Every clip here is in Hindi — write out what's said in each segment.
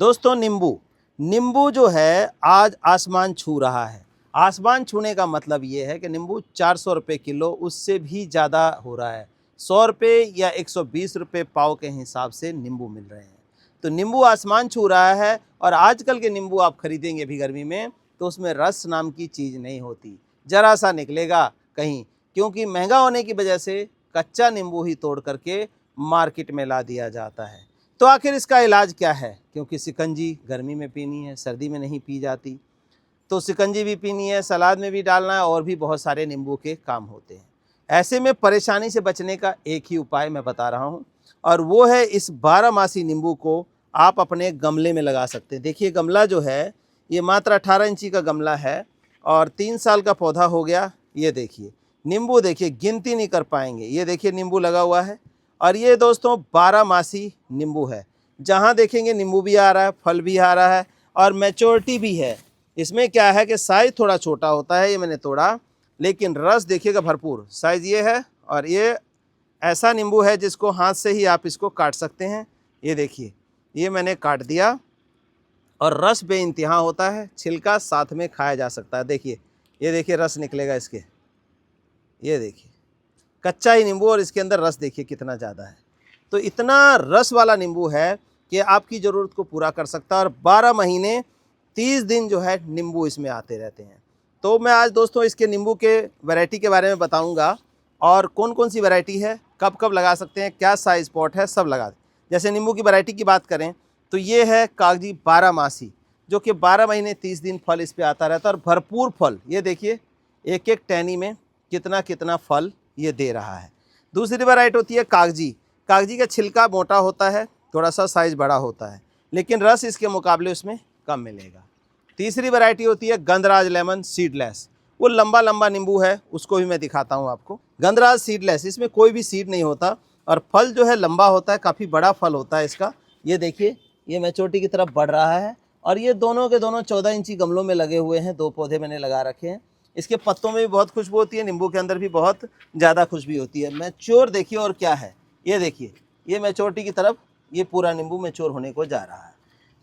दोस्तों नींबू जो है आज आसमान छू रहा है। आसमान छूने का मतलब ये है कि नींबू 400 रुपये किलो, उससे भी ज़्यादा हो रहा है। 100 रुपये या 120 रुपये पाव के हिसाब से नींबू मिल रहे हैं। तो नींबू आसमान छू रहा है। और आजकल के नींबू आप खरीदेंगे भी गर्मी में तो उसमें रस नाम की चीज़ नहीं होती, ज़रा सा निकलेगा कहीं, क्योंकि महंगा होने की वजह से कच्चा नींबू ही तोड़ करके मार्केट में ला दिया जाता है। तो आखिर इसका इलाज क्या है? क्योंकि शिकंजी गर्मी में पीनी है, सर्दी में नहीं पी जाती। तो शिकंजी भी पीनी है, सलाद में भी डालना है, और भी बहुत सारे नींबू के काम होते हैं। ऐसे में परेशानी से बचने का एक ही उपाय मैं बता रहा हूँ, और वो है इस 12 मासी नींबू को आप अपने गमले में लगा सकते हैं। देखिए गमला जो है ये मात्र 18 इंची का गमला है और 3 साल का पौधा हो गया। ये देखिए नींबू, देखिए गिनती नहीं कर पाएंगे। ये देखिए नींबू लगा हुआ है, और ये दोस्तों 12 मासी नींबू है। जहाँ देखेंगे नींबू भी आ रहा है, फल भी आ रहा है, और मैच्योरिटी भी है। इसमें क्या है कि साइज़ थोड़ा छोटा होता है, ये मैंने तोड़ा, लेकिन रस देखिएगा भरपूर। साइज़ ये है, और ये ऐसा नींबू है जिसको हाथ से ही आप इसको काट सकते हैं। ये देखिए ये मैंने काट दिया, और रस बेइंतहा होता है, छिलका साथ में खाया जा सकता है। देखिए ये देखिए रस निकलेगा इसके, ये देखिए कच्चा ही नींबू, और इसके अंदर रस देखिए कितना ज़्यादा है। तो इतना रस वाला नींबू है कि आपकी ज़रूरत को पूरा कर सकता है, और 12 महीने 30 दिन जो है नींबू इसमें आते रहते हैं। तो मैं आज दोस्तों इसके नींबू के वैरायटी के बारे में बताऊंगा, और कौन कौन सी वैरायटी है, कब कब लगा सकते हैं, क्या साइज पॉट है, सब लगा दें। जैसे नींबू की वैरायटी की बात करें तो ये है कागजी 12 मासी, जो कि 12 महीने 30 दिन फल इस पर आता रहता है, और भरपूर फल। ये देखिए एक एक टहनी में कितना कितना फल ये दे रहा है। दूसरी वैरायटी होती है कागजी। कागजी का छिलका मोटा होता है, थोड़ा सा साइज बड़ा होता है, लेकिन रस इसके मुकाबले उसमें कम मिलेगा। तीसरी वैरायटी होती है गंधराज लेमन सीडलेस। वो लंबा लंबा नींबू है, उसको भी मैं दिखाता हूँ आपको। गंधराज सीडलेस, इसमें कोई भी सीड नहीं होता, और फल जो है लंबा होता है, काफ़ी बड़ा फल होता है इसका। ये देखिए ये मैच्योरिटी की तरफ बढ़ रहा है, और ये दोनों के दोनों 14 इंची गमलों में लगे हुए हैं। 2 पौधे मैंने लगा रखे हैं। इसके पत्तों में भी बहुत खुशबू होती है, नींबू के अंदर भी बहुत ज़्यादा खुशबू होती है। मैच्योर देखिए, और क्या है ये देखिए, ये मैच्योरिटी की तरफ ये पूरा नींबू मैच्योर होने को जा रहा है।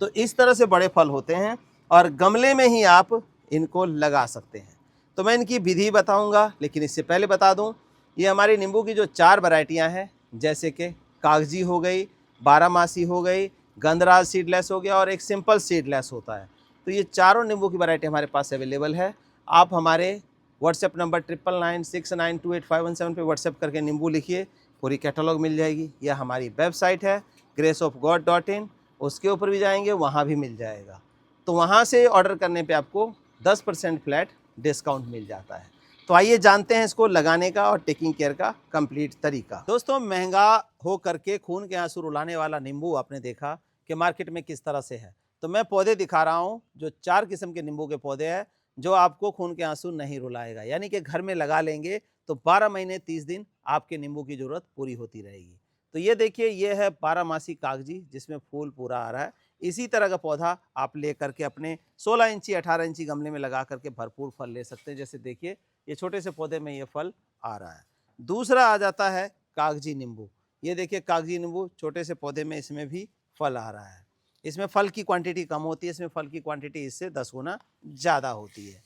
तो इस तरह से बड़े फल होते हैं, और गमले में ही आप इनको लगा सकते हैं। तो मैं इनकी विधि बताऊंगा, लेकिन इससे पहले बता दूं, ये हमारी नींबू की जो 4 वैरायटियां हैं, जैसे कि कागजी हो गई, 12 मासी हो गई, गंधराज सीडलेस हो गया, और एक सिंपल सीडलेस होता है। तो ये चारों नींबू की वैरायटी हमारे पास अवेलेबल है। आप हमारे व्हाट्सएप नंबर 9996928517 पे व्हाट्सएप करके नींबू लिखिए, पूरी कैटलॉग मिल जाएगी। या हमारी वेबसाइट है graceofgod.in, उसके ऊपर भी जाएंगे, वहाँ भी मिल जाएगा। तो वहाँ से ऑर्डर करने पे आपको 10% फ्लैट डिस्काउंट मिल जाता है। तो आइए जानते हैं इसको लगाने का और टेकिंग केयर का कंप्लीट तरीका। दोस्तों महंगा हो करके खून के आंसू रुलाने वाला नींबू आपने देखा कि मार्केट में किस तरह से है। तो मैं पौधे दिखा रहा हूँ, जो 4 किस्म के नींबू के पौधे हैं, जो आपको खून के आंसू नहीं रुलाएगा। यानी कि घर में लगा लेंगे तो 12 महीने 30 दिन आपके नींबू की जरूरत पूरी होती रहेगी। तो ये देखिए ये है 12 मासी कागजी, जिसमें फूल पूरा आ रहा है। इसी तरह का पौधा आप ले करके अपने 16 इंची 18 इंची गमले में लगा करके भरपूर फल ले सकते हैं। जैसे देखिए ये छोटे से पौधे में ये फल आ रहा है। दूसरा आ जाता है कागजी नींबू। ये देखिए कागजी नींबू छोटे से पौधे में, इसमें भी फल आ रहा है। इसमें फल की क्वांटिटी कम होती है, इसमें फल की क्वांटिटी इससे 10 गुना ज़्यादा होती है।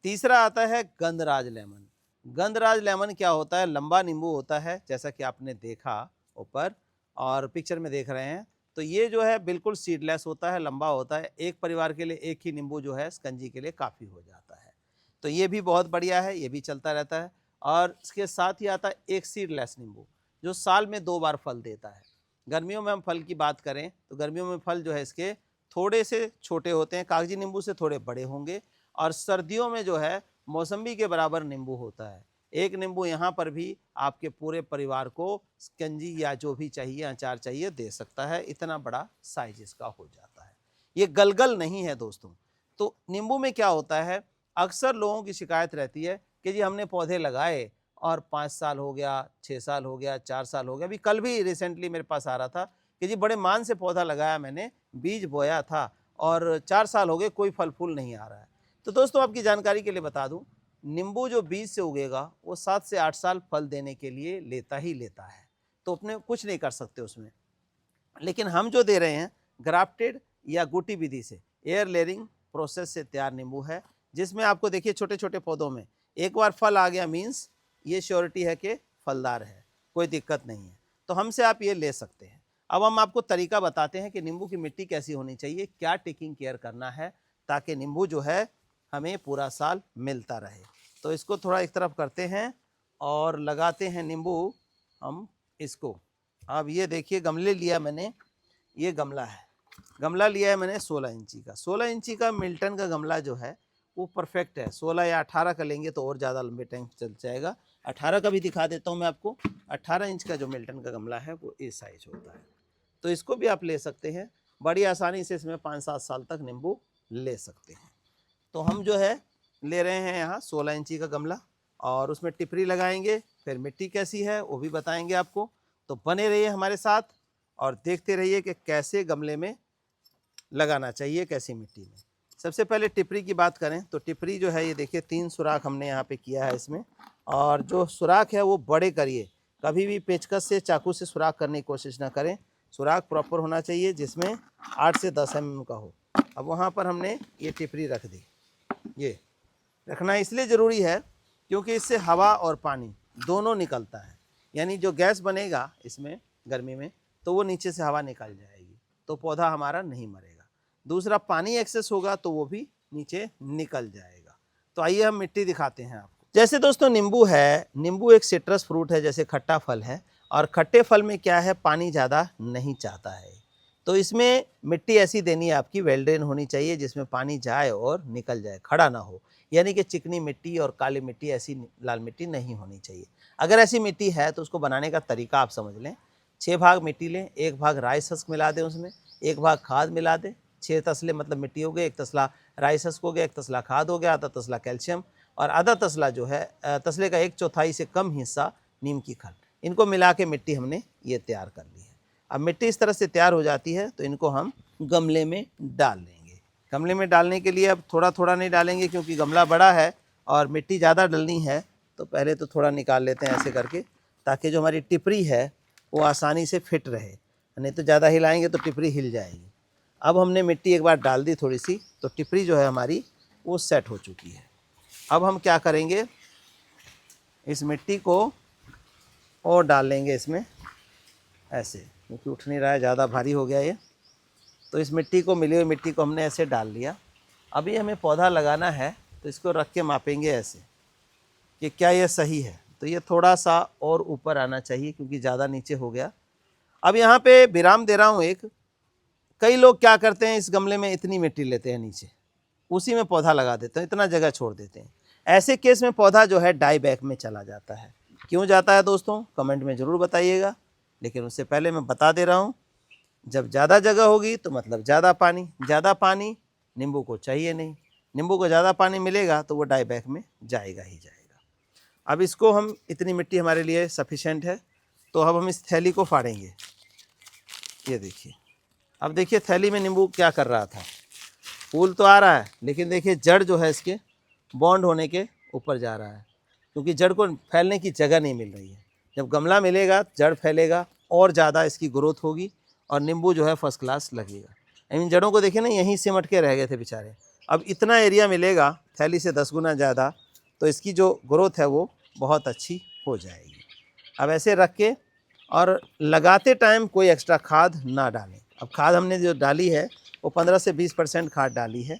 तीसरा आता है गंधराज लेमन। गंधराज लेमन क्या होता है? लंबा नींबू होता है, जैसा कि आपने देखा ऊपर और पिक्चर में देख रहे हैं। तो ये जो है बिल्कुल सीडलेस होता है, लंबा होता है। एक परिवार के लिए एक ही नींबू जो है शिकंजी के लिए काफ़ी हो जाता है। तो ये भी बहुत बढ़िया है, ये भी चलता रहता है। और इसके साथ ही आता है एक सीडलेस नींबू, जो साल में 2 बार फल देता है। गर्मियों में हम फल की बात करें तो गर्मियों में फल जो है इसके थोड़े से छोटे होते हैं, कागजी नींबू से थोड़े बड़े होंगे। और सर्दियों में जो है मौसम्बी के बराबर नींबू होता है। एक नींबू यहाँ पर भी आपके पूरे परिवार को शिकंजी या जो भी चाहिए, अचार चाहिए, दे सकता है। इतना बड़ा साइज इसका हो जाता है। ये गलगल नहीं है दोस्तों। तो नींबू में क्या होता है, अक्सर लोगों की शिकायत रहती है कि जी हमने पौधे लगाए और 5 साल हो गया, 6 साल हो गया, 4 साल हो गया। अभी कल भी रिसेंटली मेरे पास आ रहा था कि जी बड़े मान से पौधा लगाया मैंने, बीज बोया था और 4 साल हो गए, कोई फल फूल नहीं आ रहा है। तो दोस्तों आपकी जानकारी के लिए बता दूं, नींबू जो बीज से उगेगा वो 7 से 8 साल फल देने के लिए लेता ही लेता है। तो अपने कुछ नहीं कर सकते उसमें। लेकिन हम जो दे रहे हैं ग्राफ्टेड या गुटी विधि से एयर लेयरिंग प्रोसेस से तैयार नींबू है, जिसमें आपको देखिए छोटे छोटे पौधों में एक बार फल आ गया मीन्स ये श्योरिटी है कि फलदार है, कोई दिक्कत नहीं है, तो हमसे आप ये ले सकते हैं। अब हम आपको तरीका बताते हैं कि नींबू की मिट्टी कैसी होनी चाहिए, क्या टेकिंग केयर करना है ताकि नींबू जो है हमें पूरा साल मिलता रहे। तो इसको थोड़ा एक तरफ करते हैं और लगाते हैं नींबू हम इसको। अब ये देखिए गमले लिया मैंने, ये गमला है, गमला लिया है मैंने 16 इंची का। 16 इंची का मिल्टन का गमला जो है वो परफेक्ट है। 16 या 18 का लेंगे तो और ज़्यादा लंबे टाइम चल जाएगा। 18 का भी दिखा देता हूँ मैं आपको। 18 इंच का जो मिल्टन का गमला है वो इस साइज होता है, तो इसको भी आप ले सकते हैं। बड़ी आसानी से इसमें 5-7 साल तक नींबू ले सकते हैं। तो हम जो है ले रहे हैं यहाँ 16 इंची का गमला और उसमें टिपरी लगाएंगे, फिर मिट्टी कैसी है वो भी बताएंगे आपको। तो बने रहिए हमारे साथ और देखते रहिए कि कैसे गमले में लगाना चाहिए, कैसी मिट्टी में। सबसे पहले टिपरी की बात करें तो टिपरी जो है ये देखिए 3 सुराख हमने यहाँ पे किया है इसमें, और जो सुराख है वो बड़े करिए, कभी भी पेचकस से चाकू से सुराख करने की कोशिश ना करें। सुराख प्रॉपर होना चाहिए जिसमें 8 से 10 mm का हो। अब वहाँ पर हमने ये टिपरी रख दी। ये रखना इसलिए ज़रूरी है क्योंकि इससे हवा और पानी दोनों निकलता है, यानी जो गैस बनेगा इसमें गर्मी में तो वो नीचे से हवा निकल जाएगी, तो पौधा हमारा नहीं मरेगा। दूसरा पानी एक्सेस होगा तो वो भी नीचे निकल जाएगा। तो आइए हम मिट्टी दिखाते हैं आपको। जैसे दोस्तों नींबू है, नींबू एक सिट्रस फ्रूट है, जैसे खट्टा फल है, और खट्टे फल में क्या है पानी ज़्यादा नहीं चाहता है। तो इसमें मिट्टी ऐसी देनी है आपकी वेल ड्रेन होनी चाहिए जिसमें पानी जाए और निकल जाए, खड़ा ना हो, यानी कि चिकनी मिट्टी और काली मिट्टी, ऐसी लाल मिट्टी नहीं होनी चाहिए। अगर ऐसी मिट्टी है तो उसको बनाने का तरीका आप समझ लें। 6 भाग मिट्टी लें, 1 भाग राइस हस्क मिला दें उसमें, 1 भाग खाद मिला दें। 6 तसले मतलब मिट्टी हो गए, 1 तसला राइस हस्क हो गया, 1 तसला खाद हो गया, आधा तसला कैल्शियम और आधा तसला जो है तसले का 1/4 से कम हिस्सा नीम की खल। इनको मिला के मिट्टी हमने ये तैयार कर ली है। अब मिट्टी इस तरह से तैयार हो जाती है तो इनको हम गमले में डाल लेंगे। गमले में डालने के लिए अब थोड़ा थोड़ा नहीं डालेंगे क्योंकि गमला बड़ा है और मिट्टी ज़्यादा डलनी है, तो पहले तो थोड़ा निकाल लेते हैं ऐसे करके, ताकि जो हमारी टिपरी है वो आसानी से फिट रहे, नहीं तो ज़्यादा हिलाएंगे तो टिपरी हिल जाएगी। अब हमने मिट्टी एक बार डाल दी थोड़ी सी, तो टिपरी जो है हमारी वो सेट हो चुकी है। अब हम क्या करेंगे, इस मिट्टी को और डाल लेंगे इसमें ऐसे, क्योंकि उठ नहीं रहा है, ज़्यादा भारी हो गया ये। तो इस मिट्टी को, मिली हुई मिट्टी को हमने ऐसे डाल लिया। अभी हमें पौधा लगाना है तो इसको रख के मापेंगे ऐसे कि क्या ये सही है। तो ये थोड़ा सा और ऊपर आना चाहिए क्योंकि ज़्यादा नीचे हो गया। अब यहाँ पे विराम दे रहा हूँ एक। कई लोग क्या करते हैं, इस गमले में इतनी मिट्टी लेते हैं नीचे, उसी में पौधा लगा देते हैं, इतना जगह छोड़ देते हैं। ऐसे केस में पौधा जो है डाई बैक में चला जाता है। क्यों जाता है दोस्तों, कमेंट में ज़रूर बताइएगा। लेकिन उससे पहले मैं बता दे रहा हूँ, जब ज़्यादा जगह होगी तो मतलब ज़्यादा पानी नींबू को चाहिए नहीं। नींबू को ज़्यादा पानी मिलेगा तो वो डाई बैक में जाएगा ही जाएगा। अब इसको हम, इतनी मिट्टी हमारे लिए सफिशेंट है, तो अब हम इस थैली को फाड़ेंगे। ये देखिए, अब देखिए थैली में नींबू क्या कर रहा था, फूल तो आ रहा है लेकिन देखिए जड़ जो है इसके बॉन्ड होने के ऊपर जा रहा है, क्योंकि जड़ को फैलने की जगह नहीं मिल रही है। जब गमला मिलेगा जड़ फैलेगा और ज़्यादा इसकी ग्रोथ होगी और नींबू जो है फर्स्ट क्लास लगेगा। इन जड़ों को देखिए ना, यहीं सिमट के रह गए थे बेचारे। अब इतना एरिया मिलेगा थैली से 10 गुना ज़्यादा, तो इसकी जो ग्रोथ है वो बहुत अच्छी हो जाएगी। अब ऐसे रख के और लगाते टाइम कोई एक्स्ट्रा खाद ना डालें। अब खाद हमने जो डाली है वो 15 से 20% खाद डाली है,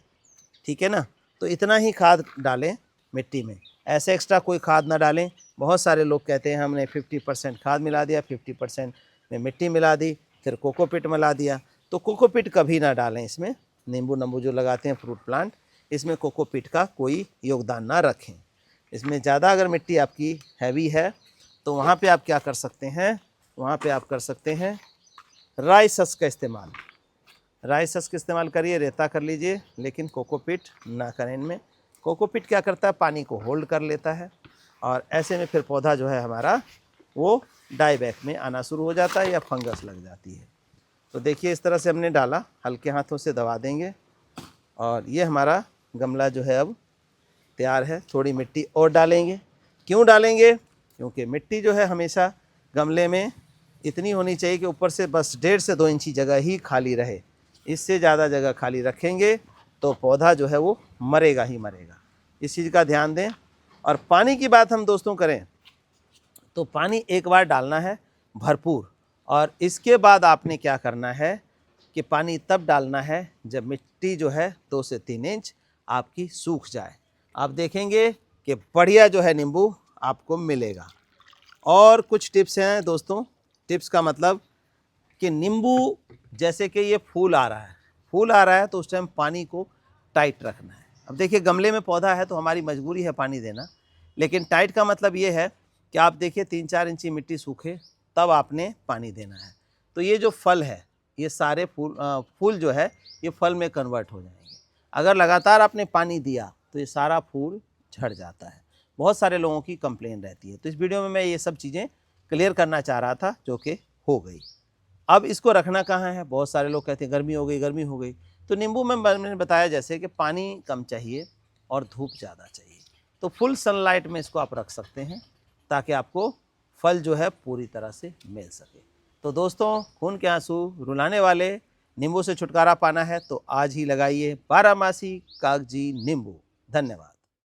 ठीक है ना, तो इतना ही खाद डालें मिट्टी में, ऐसे एक्स्ट्रा कोई खाद ना डालें। बहुत सारे लोग कहते हैं हमने 50% खाद मिला दिया, 50% में मिट्टी मिला दी, फिर कोकोपीट मिला दिया। तो कोकोपीट कभी ना डालें इसमें। नींबू जो लगाते हैं फ्रूट प्लांट, इसमें कोकोपीट का कोई योगदान ना रखें। इसमें ज़्यादा अगर मिट्टी आपकी हैवी है तो वहाँ पे आप क्या कर सकते हैं, वहाँ पे आप कर सकते हैं राइस हस्क का इस्तेमाल। राइस हस्क इस्तेमाल करिए, रेता कर लीजिए, लेकिन कोकोपीट ना करें इनमें। कोकोपीट क्या करता है, पानी को होल्ड कर लेता है और ऐसे में फिर पौधा जो है हमारा वो डाई बैक में आना शुरू हो जाता है या फंगस लग जाती है। तो देखिए इस तरह से हमने डाला, हल्के हाथों से दबा देंगे और ये हमारा गमला जो है अब तैयार है। थोड़ी मिट्टी और डालेंगे। क्यों डालेंगे, क्योंकि मिट्टी जो है हमेशा गमले में इतनी होनी चाहिए कि ऊपर से बस 1.5 से 2 इंची जगह ही खाली रहे, इससे ज़्यादा जगह खाली रखेंगे तो पौधा जो है वो मरेगा ही मरेगा। इस चीज़ का ध्यान दें। और पानी की बात हम दोस्तों करें तो पानी एक बार डालना है भरपूर, और इसके बाद आपने क्या करना है कि पानी तब डालना है जब मिट्टी जो है 2 से 3 इंच आपकी सूख जाए। आप देखेंगे कि बढ़िया जो है नींबू आपको मिलेगा। और कुछ टिप्स हैं दोस्तों। टिप्स का मतलब कि नींबू जैसे कि ये फूल आ रहा है तो उस टाइम पानी को टाइट रखना है। अब देखिए गमले में पौधा है तो हमारी मजबूरी है पानी देना, लेकिन टाइट का मतलब ये है कि आप देखिए 3-4 इंची मिट्टी सूखे तब आपने पानी देना है। तो ये जो फल है ये सारे फूल जो है ये फल में कन्वर्ट हो जाएंगे। अगर लगातार आपने पानी दिया तो ये सारा फूल झड़ जाता है। बहुत सारे लोगों की कंप्लेन रहती है। तो इस वीडियो में मैं ये सब चीज़ें क्लियर करना चाह रहा था जो कि हो गई। अब इसको रखना कहाँ है? बहुत सारे लोग कहते हैं गर्मी हो गई। तो नींबू में मैंने बताया जैसे कि पानी कम चाहिए और धूप ज़्यादा चाहिए। तो फुल सनलाइट में इसको आप रख सकते हैं ताकि आपको फल जो है पूरी तरह से मिल सके। तो दोस्तों, खून के आंसू रुलाने वाले नींबू से छुटकारा पाना है तो आज ही लगाइए बारहमासी कागजी नींबू। धन्यवाद।